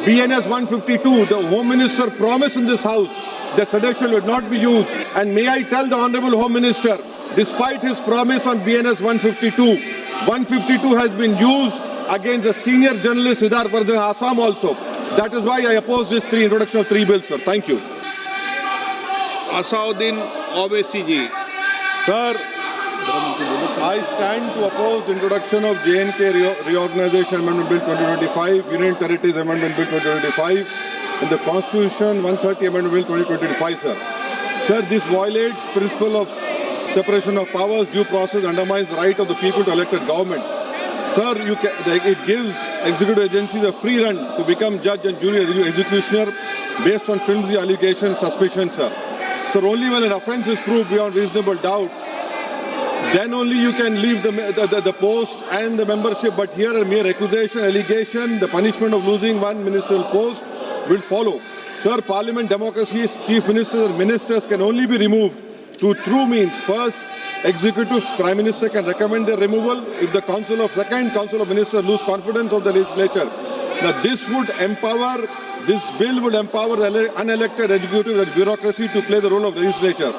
BNS 152, the Home Minister promised in this House that sedition would not be used. And may I tell the Honorable Home Minister, despite his promise on BNS 152, 152 has been used against a senior journalist, Siddharth Vardhan, Assam also. That is why I oppose this introduction of 3 bills, sir. Thank you. Asauddin Owaisi ji. Sir, I stand to oppose the introduction of J&K Reorganization Amendment Bill 2025, Union Territories Amendment Bill 2025, and the Constitution 130 Amendment Bill 2025, sir. Sir, this violates principle of separation of powers, due process, undermines the right of the people to elected government. Sir, it gives executive agencies a free run to become judge and jury executioner based on flimsy allegations, suspicions, sir. Sir, only when an offence is proved beyond reasonable doubt, then only you can leave the post and the membership. But here a mere accusation, allegation, the punishment of losing one ministerial post will follow. Sir, Parliament democracy's chief ministers and ministers can only be removed through true means. First, executive prime minister can recommend their removal if the second council of ministers lose confidence of the legislature. Now this bill would empower the unelected executive bureaucracy to play the role of legislature.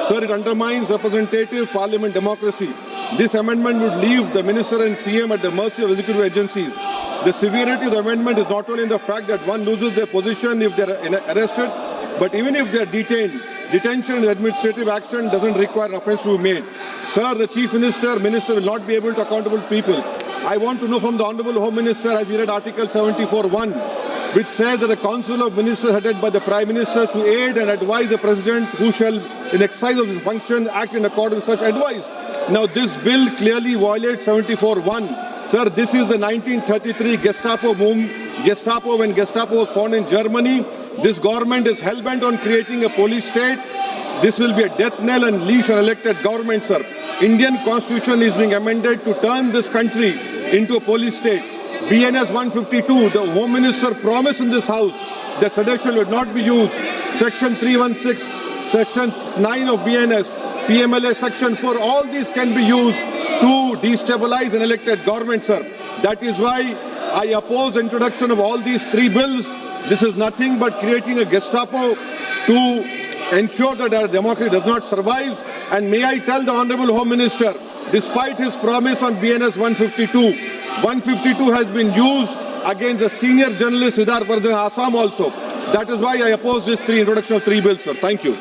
Sir, it undermines representative parliament democracy. This amendment would leave the minister and CM at the mercy of executive agencies. The severity of the amendment is not only in the fact that one loses their position if they are arrested, but even if they are detained. Detention and administrative action doesn't require an offence to be made. Sir, the Chief Minister will not be able to accountable people. I want to know from the Honourable Home Minister, as he read Article 74(1), which says that the Council of Ministers headed by the Prime Minister to aid and advise the President who shall, in exercise of his function, act in accordance with such advice. Now, this bill clearly violates 74(1). Sir, this is the 1933 Gestapo when Gestapo was found in Germany. This government is hell-bent on creating a police state. This will be a death knell and leash on elected government, sir. Indian Constitution is being amended to turn this country into a police state. BNS 152, the Home Minister promised in this House that sedition would not be used. Section 316, Section 9 of BNS, PMLA Section 4, all these can be used to destabilize an elected government, sir. That is why I oppose the introduction of all these 3 bills. This is nothing but creating a Gestapo to ensure that our democracy does not survive. And may I tell the Honourable Home Minister, despite his promise on BNS 152, 152 has been used against a senior journalist, Siddharth Vardhan, Assam also. That is why I oppose this introduction of 3 bills, sir. Thank you.